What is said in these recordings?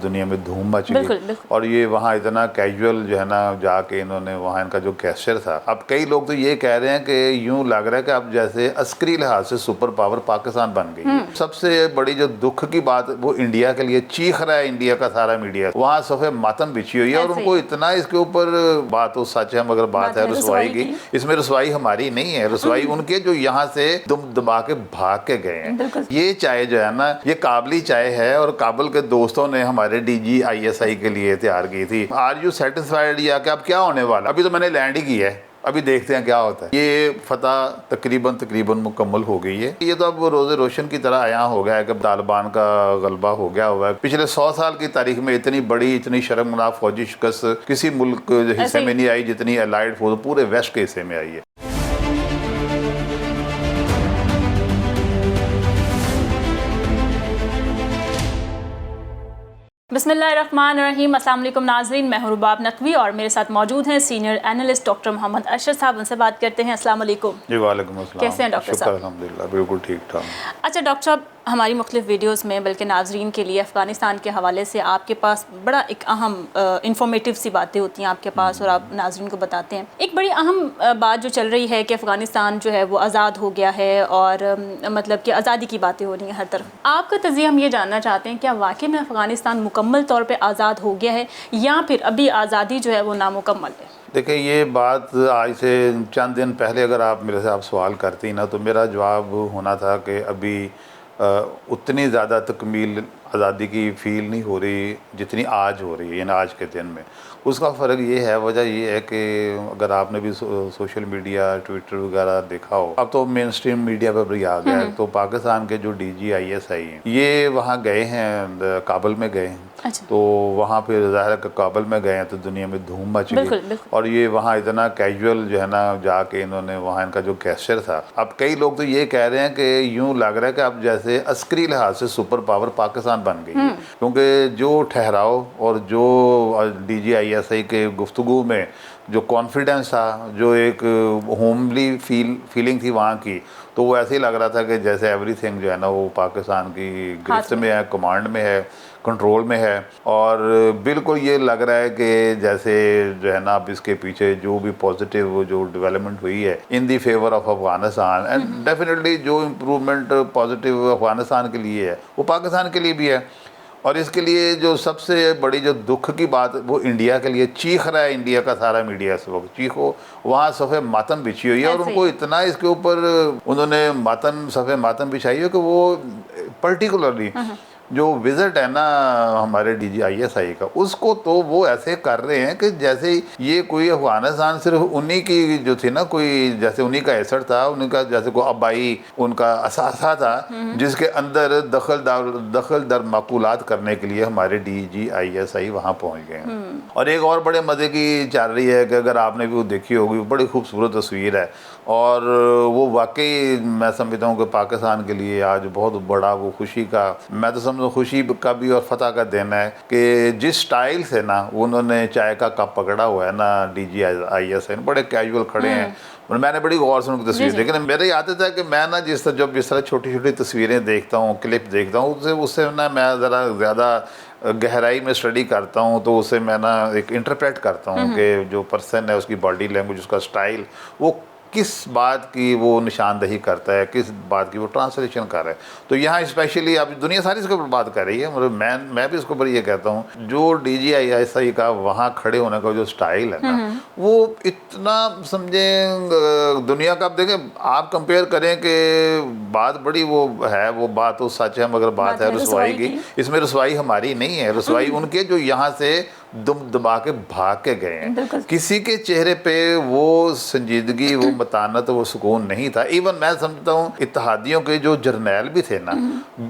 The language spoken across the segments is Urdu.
دنیا میں دھوم مچ گئی اور یہ وہاں اتنا کیجول جو ہے نا جا کے انہوں نے وہاں ان کا جو گیسچر تھا. اب کئی لوگ تو یہ کہہ رہے ہیں کہ یوں لگ رہا ہے کہ اب جیسے عسکری لحاظ سے سپر پاور پاکستان بن گئی. سب سے بڑی جو دکھ کی بات وہ انڈیا کے لیے چیخ رہا ہے انڈیا کا سارا میڈیا, وہاں صفحے ماتم بچھی ہوئی ہے اور ان کو اتنا اس کے اوپر بات تو سچ ہے مگر بات ہے رسوائی کی. اس میں رسوائی ہماری نہیں ہے, رسوائی ان کے جو یہاں سے دم دبا کے بھاگ کے گئے ہیں. یہ چائے جو ہے نا یہ کابلی چائے ہے اور کابل کے دوستوں نے ہمارے D G I S I کے لیے تیار کی تھی. آر یو سیٹسفائیڈ یا کہ اب کیا ہونے والا؟ ابھی تو میں نے لینڈ ہی کی ہے, ابھی دیکھتے ہیں کیا ہوتا ہے. یہ فتح تقریباً مکمل ہو گئی ہے. یہ تو اب روز روشن کی طرح عیاں ہو گیا ہے کہ طالبان کا غلبہ ہو گیا ہوا ہے. پچھلے 100 سال کی تاریخ میں اتنی بڑی اتنی شرمناک فوجی شکست کسی ملک کے حصے میں نہیں آئی جتنی الائیڈ فورس پورے ویسٹ کے حصے میں آئی ہے. بسم اللہ الرحمن الرحیم. السلام علیکم ناظرین, میں ہوں رباب نقوی اور میرے ساتھ موجود ہیں سینئر اینالسٹ ڈاکٹر محمد اشرف صاحب. ان سے بات کرتے ہیں. السلام علیکم. جی وعلیکم السلام. کیسے ہیں ڈاکٹر صاحب؟ الحمدللہ بالکل ٹھیک ٹھاک. اچھا ڈاکٹر صاحب, ہماری مختلف ویڈیوز میں بلکہ ناظرین کے لیے افغانستان کے حوالے سے آپ کے پاس بڑا ایک اہم انفارمیٹیو سی باتیں ہوتی ہیں آپ کے پاس اور آپ ناظرین کو بتاتے ہیں. ایک بڑی اہم بات جو چل رہی ہے کہ افغانستان جو ہے وہ آزاد ہو گیا ہے اور مطلب کہ آزادی کی باتیں ہو رہی ہیں ہر طرف. آپ کا تجزیہ ہم یہ جاننا چاہتے ہیں کیا واقعی میں افغانستان مکمل طور پہ آزاد ہو گیا ہے یا پھر ابھی آزادی جو ہے وہ نامکمل ہے؟ دیکھیں یہ بات آج سے چند دن پہلے اگر آپ میرے سے آپ سوال کرتی نا تو میرا جواب ہونا تھا کہ ابھی اتنی زیادہ تکمیل آزادی کی فیل نہیں ہو رہی جتنی آج ہو رہی ہے, یعنی آج کے دن میں. اس کا فرق یہ ہے, وجہ یہ ہے کہ اگر آپ نے بھی سوشل میڈیا ٹویٹر وغیرہ دیکھا ہو, اب تو مین اسٹریم میڈیا پہ بھی آ گیا ہے, تو پاکستان کے جو D G I S I ہیں یہ وہاں گئے ہیں, کابل میں گئے ہیں. تو وہاں پہ ظاہر ہے کہ کابل میں گئے ہیں تو دنیا میں دھوم مچ گئی اور یہ وہاں اتنا کیجول جو ہے نا جا کے انہوں نے وہاں ان کا جو گیسچر تھا. اب کئی لوگ تو یہ کہہ رہے ہیں کہ یوں لگ رہا ہے کہ اب جیسے عسکری لحاظ سے سپر پاور پاکستان بن گئی ہے, کیونکہ جو ٹھہراؤ اور جو D G I S I کے گفتگو میں جو کانفیڈنس تھا, جو ایک ہوملی فیلنگ تھی وہاں کی, تو وہ ایسے ہی لگ رہا تھا کہ جیسے ایوری تھنگ جو ہے نا وہ پاکستان کی گرفت میں ہے, کمانڈ میں ہے, کنٹرول میں ہے. اور بالکل یہ لگ رہا ہے کہ جیسے جو ہے نا اب اس کے پیچھے جو بھی پازیٹیو جو ڈیولپمنٹ ہوئی ہے in the favour of Afghanistan, and definitely جو امپرومنٹ پازیٹیو افغانستان کے لیے ہے وہ پاکستان کے لیے بھی ہے. اور اس کے لیے جو سب سے بڑی جو دکھ کی بات وہ انڈیا کے لیے چیخ رہا ہے انڈیا کا سارا میڈیا اس وقت, چیخو وہاں صفحے ماتم بچھی ہوئی ہے اور ان کو اتنا اس کے اوپر انہوں نے صفحے ماتم بچھائی ہے کہ وہ پرٹیکولرلی جو وزٹ ہے نا ہمارے D G I S I کا, اس کو تو وہ ایسے کر رہے ہیں کہ جیسے یہ کوئی افغانستان صرف انہی کی جو تھی نا, کوئی جیسے انہی کا ایسٹ تھا, ان کا جیسے کوئی آبائی ان کا اثاثہ تھا جس کے اندر دخل در معقولات کرنے کے لیے ہمارے D G I S I وہاں پہنچ گئے ہیں. اور ایک اور بڑے مزے کی چل رہی ہے کہ اگر آپ نے بھی وہ دیکھی ہوگی, بڑی خوبصورت تصویر ہے اور وہ واقعی میں سمجھتا ہوں کہ پاکستان کے لیے آج بہت بڑا وہ خوشی کا, میں تو سمجھتا ہوں خوشی کا بھی اور فتح کا دن ہے کہ جس سٹائل سے نا انہوں نے چائے کا کپ پکڑا ہوا ہے نا D G I S I, بڑے کیجول کھڑے ہیں. میں نے بڑی غور سے ان کی تصویر دیکھی نا, میرے یہ عادت ہے کہ میں نا جب اس طرح چھوٹی چھوٹی تصویریں دیکھتا ہوں, کلپ دیکھتا ہوں, اس سے نا میں ذرا زیادہ گہرائی میں اسٹڈی کرتا ہوں, تو اسے میں نا ایک انٹرپریٹ کرتا ہوں کہ جو پرسن ہے اس کی باڈی لینگویج, اس کا سٹائل, وہ کس بات کی وہ نشاندہی کرتا ہے, کس بات کی وہ ٹرانسلیشن کر رہا ہے. تو یہاں اسپیشلی اب دنیا ساری اس کے اوپر بات کر رہی ہے, مطلب میں بھی اس کے اوپر یہ کہتا ہوں جو D G I S I کا وہاں کھڑے ہونے کا جو سٹائل ہے نا وہ اتنا سمجھیں دنیا کا, اب دیکھیں آپ کمپیئر کریں کہ بات بڑی وہ ہے, وہ بات تو سچ ہے مگر بات ہے رسوائی کی. اس میں رسوائی ہماری نہیں ہے, رسوائی ان کے جو یہاں سے دم دبا کے بھاگ کے گئے ہیں. کسی کے چہرے پہ وہ سنجیدگی, وہ متانت, وہ سکون نہیں تھا. ایون میں سمجھتا ہوں اتحادیوں کے جو جرنیل بھی تھے نا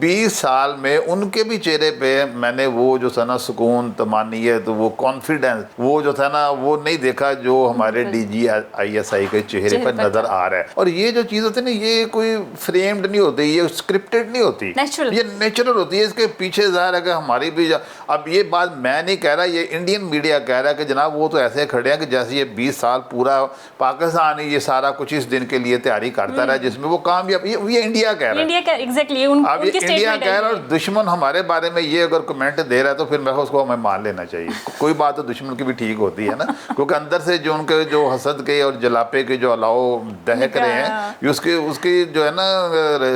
20 سال میں ان کے بھی چہرے پہ میں نے وہ جو تھا نا سکون, طمانینت, وہ کانفیڈنس, وہ جو تھا نا وہ نہیں دیکھا جو ہمارے D G I S I کے چہرے پر نظر آ رہا ہے. اور یہ جو چیز ہوتی ہے نا یہ کوئی فریمڈ نہیں ہوتی, یہ اسکرپٹڈ نہیں ہوتی, یہ نیچرل ہوتی ہے. اس کے پیچھے ظاہر ہے کہ ہماری بھی, اب یہ بات میں نہیں کہہ رہا, یہ انڈین میڈیا کہہ رہا ہے کہ جناب وہ تو ایسے کھڑے ہیں کہ جیسے یہ 20 سال پورا پاکستان یہ سارا کچھ اس دن کے لیے تیاری کرتا رہا جس میں وہ کامیاب، یہ انڈیا کہہ رہا ہے، ایگزیکٹلی اب یہ انڈیا کہہ رہا ہے، اور دشمن ہمارے بارے میں یہ اگر کمنٹ دے رہا ہے تو پھر میں اس کو ہمیں مان لینا چاہیے. کوئی بات تو دشمن کی بھی ٹھیک ہوتی ہے نا، کیونکہ اندر سے جو ان کے جو حسد کے اور جلاپے کے جو الاؤ دہک رہے ہیں، اس کی جو ہے نا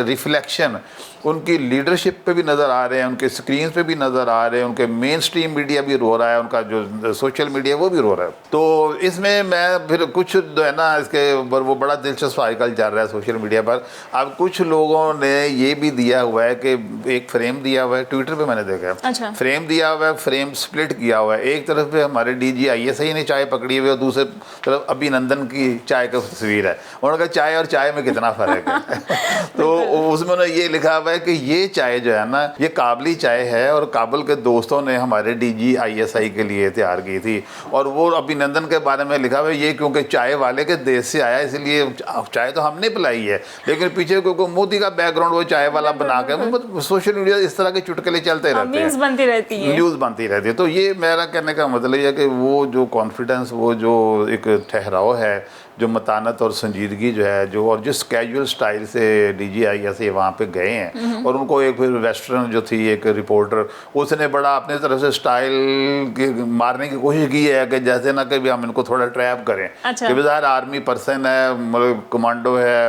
ریفلیکشن ان کی لیڈرشپ پہ بھی نظر آ رہے ہیں، ان کے سکرینز پہ بھی نظر آ رہے ہیں، ان کے مین سٹریم میڈیا بھی رو رہا ہے، ان کا جو سوشل میڈیا وہ بھی رو رہا ہے. تو اس میں پھر کچھ جو ہے نا اس کے اوپر وہ بڑا دلچسپ آج کل چل رہا ہے سوشل میڈیا پر. اب کچھ لوگوں نے یہ بھی دیا ہوا ہے کہ ایک فریم دیا ہوا ہے، ٹویٹر پہ میں نے دیکھا ہے، فریم دیا ہوا ہے، فریم سپلٹ کیا ہوا ہے. ایک طرف پہ ہمارے DGISI نے چائے پکڑی ہوئی ہے اور دوسرے طرف ابھینندن کی چائے کا تصویر ہے. انہوں نے کہا چائے اور چائے میں کتنا فرق ہے. تو اس میں انہوں نے یہ لکھا ہوا ہے کہ یہ چائے جو ہے نا یہ کابلی چائے ہے، اور کابل کے دوستوں نے ہمارے DGISI کے لیے تیار کی تھی. اور وہ ابھینندن کے بارے میں لکھا ہوا ہے یہ کیونکہ چائے والے کے دیش سے آیا اس لیے چائے تو ہم نے پلائی ہے، لیکن پیچھے کوئی مودی کا بیک گراؤنڈ وہ چائے والا بنا کے. سوشل میڈیا اس طرح کے چٹکلے چلتے رہتے ہیں، نیوز بنتی رہتی ہے. تو یہ میرا کہنے کا مطلب یہ ہے کہ وہ جو کانفیڈنس، وہ جو ایک ٹھہراؤ ہے، جو متانت اور سنجیدگی جو ہے، جو اور جس کیجول سٹائل سے DGISI وہاں پہ گئے ہیں، اور ان کو ایک پھر ویسٹرن جو تھی ایک رپورٹر، اس نے بڑا اپنے طرف سے سٹائل مارنے کی کوشش کی ہے کہ جیسے نہ کہ ہم ان کو تھوڑا ٹریپ کریں کہ بظاہر آرمی پرسن ہے، کمانڈو ہے،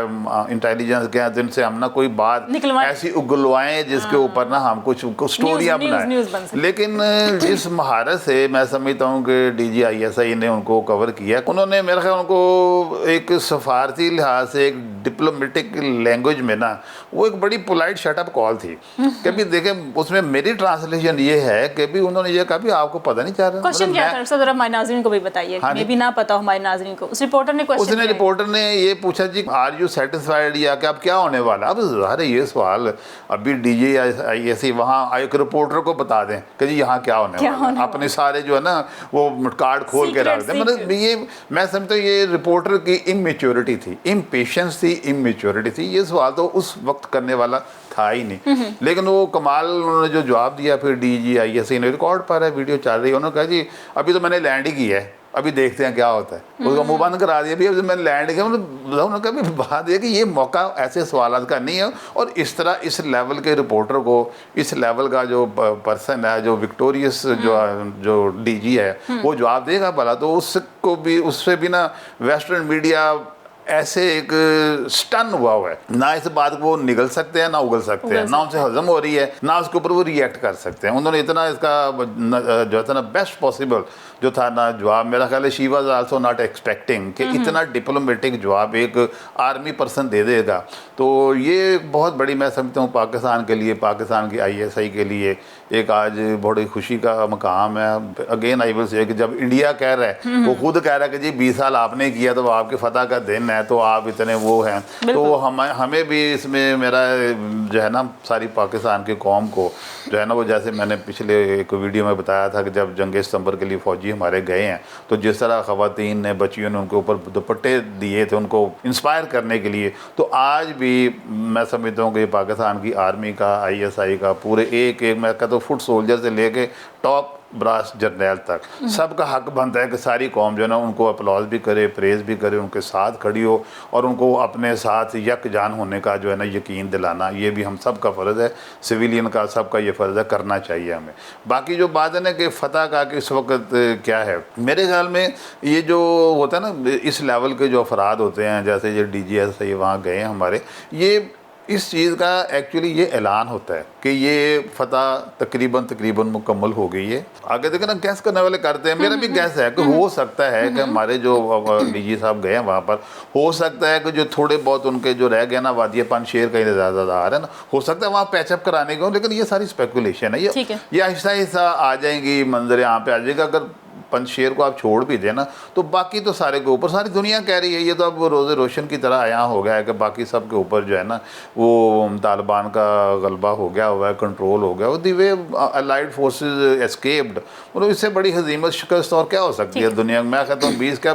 انٹیلیجنس کے ہیں، جن سے ہم نہ کوئی بات ایسی اگلوائیں جس کے اوپر نہ ہم کچھ سٹوریاں بنائیں. لیکن جس مہارت سے میں سمجھتا ہوں کہ DGISI نے ان کو کور کیا، انہوں نے میرے خیال ان کو ایک سفارتی لحاظ سے ایک ڈپلومیٹک لینگویج میں نا وہ ایک بڑی پولائٹ شٹ اپ کال تھی. کہ بھی دیکھیں اس میں میری ٹرانسلیشن یہ ہے کہ بھی انہوں نے یہ کہا بھی آپ کو پتہ نہیں چل رہا. کوشچن کیا تھا ذرا ہمارے ناظرین کو بھی بتائیے، میں بھی نہ پتا ہو ہمارے ناظرین کو. اس رپورٹر نے یہ پوچھا جی آر یو سیٹسفائیڈ، یا کہ اب کیا ہونے والا. اب ظاہر ہے یہ سوال ابھی DGISI وہاں ایک رپورٹر کو بتا دیں کہ جی یہاں کیا ہونے والا، اپنے سارے جو ہے نا وہ کارڈ کھول کے رکھ دیں. مطلب یہ میں سمجھتا ہوں یہ رپورٹر کی اممیچورٹی تھی، امپیشنس تھی، اممیچورٹی تھی. یہ سوال تو اس وقت کرنے والا تھا ہی نہیں. لیکن وہ کمال انہوں نے جو جواب دیا پھر DGISI نے ریکارڈ پر ہے، ویڈیو چل رہی ہے، انہوں نے کہا جی ابھی تو میں نے لینڈ ہی کیا ہے، ابھی دیکھتے ہیں کیا ہوتا ہے. اس کا منہ بند کرا دیا. ابھی میں نے لینڈ کیا. انہوں نے کہا بات یہ کہ یہ موقع ایسے سوالات کا نہیں ہے، اور اس طرح اس لیول کے رپورٹر کو، اس لیول کا جو پرسن ہے، جو وکٹوریس جو DG ہے، وہ جواب دے گا بھلا. تو اس سے بھی نا ویسٹرن میڈیا ایسے ایک سٹن ہوا ہے، نہ اس بات کو وہ نگل سکتے ہیں، نہ اگل سکتے ہیں، نہ ان سے ہضم ہو رہی ہے، نہ اس کے اوپر وہ ریئیکٹ کر سکتے ہیں. انہوں نے اتنا اس کا جو تھا نا بیسٹ پاسبل جو تھا نا جواب، میرا خیال ہے she was also not expecting کہ اتنا ڈپلومیٹک جواب ایک آرمی پرسن دے دے گا. تو یہ بہت بڑی میں سمجھتا ہوں پاکستان کے لیے، پاکستان کی ISI کے لیے ایک آج بڑی خوشی کا مقام ہے. اگین آئی ول سے کہ جب انڈیا کہہ رہا ہے، وہ خود کہہ رہا ہے کہ جی 20 سال آپ نے کیا تو آپ کے فتح کا دن ہے، تو آپ اتنے وہ ہیں. تو ہمیں بھی اس میں میرا جو ہے نا ساری پاکستان کی قوم کو جو ہے نا وہ جیسے میں نے پچھلے ایک ویڈیو میں بتایا تھا کہ جب جنگ ستمبر کے لیے فوجی ہمارے گئے ہیں تو جس طرح خواتین نے، بچیوں نے ان کے اوپر دوپٹے دیے تھے ان کو انسپائر کرنے کے لیے، تو آج بھی میں سمجھتا ہوں کہ پاکستان کی آرمی کا، ISI کا، پورے ایک میں کہتا ہوں فٹ سولجر سے لے کے ٹاپ براس جرنیل تک سب کا حق بنتا ہے کہ ساری قوم جو ہے نا ان کو اپلاز بھی کرے، پریز بھی کرے، ان کے ساتھ کھڑی ہو، اور ان کو اپنے ساتھ یک جان ہونے کا جو ہے نا یقین دلانا. یہ بھی ہم سب کا فرض ہے، سویلین کا سب کا یہ فرض ہے، کرنا چاہیے ہمیں. باقی جو بات ہے نا کہ فتح کا کہ اس وقت کیا ہے، میرے خیال میں یہ جو ہوتا ہے نا اس لیول کے جو افراد ہوتے ہیں، جیسے یہ DGISI وہاں گئے ہیں ہمارے، یہ اس چیز کا ایکچولی یہ اعلان ہوتا ہے کہ یہ فتح تقریباً مکمل ہو گئی ہے. آگے دیکھیں نا گیس کرنے والے کرتے ہیں، میرا بھی گیس ہے کہ ہو سکتا ہے کہ ہمارے جو DG صاحب گئے ہیں وہاں پر، ہو سکتا ہے کہ جو تھوڑے بہت ان کے جو رہ گئے نا وادی پنجشیر کا زیادہ آ رہا ہے نا، ہو سکتا ہے وہاں پیچ اپ کرانے کو. لیکن یہ ساری اسپیکولیشن ہے، یہ آہستہ آہستہ آ جائیں گی، منظر یہاں پہ آ جائے گا. اگر پنجشیر کو آپ چھوڑ بھی دیں نا تو باقی تو سارے کے اوپر ساری دنیا کہہ رہی ہے، یہ تو اب روز روشن کی طرح عیاں ہو گیا ہے کہ باقی سب کے اوپر جو ہے نا وہ طالبان کا غلبہ ہو گیا ہوا ہے، کنٹرول ہو گیا. دی وے الائیڈ فورسز اسکیپڈ، مطلب اس سے بڑی ہزیمت شکست اور کیا ہو سکتی ہے دنیا میں. میں کہتا ہوں 20 کا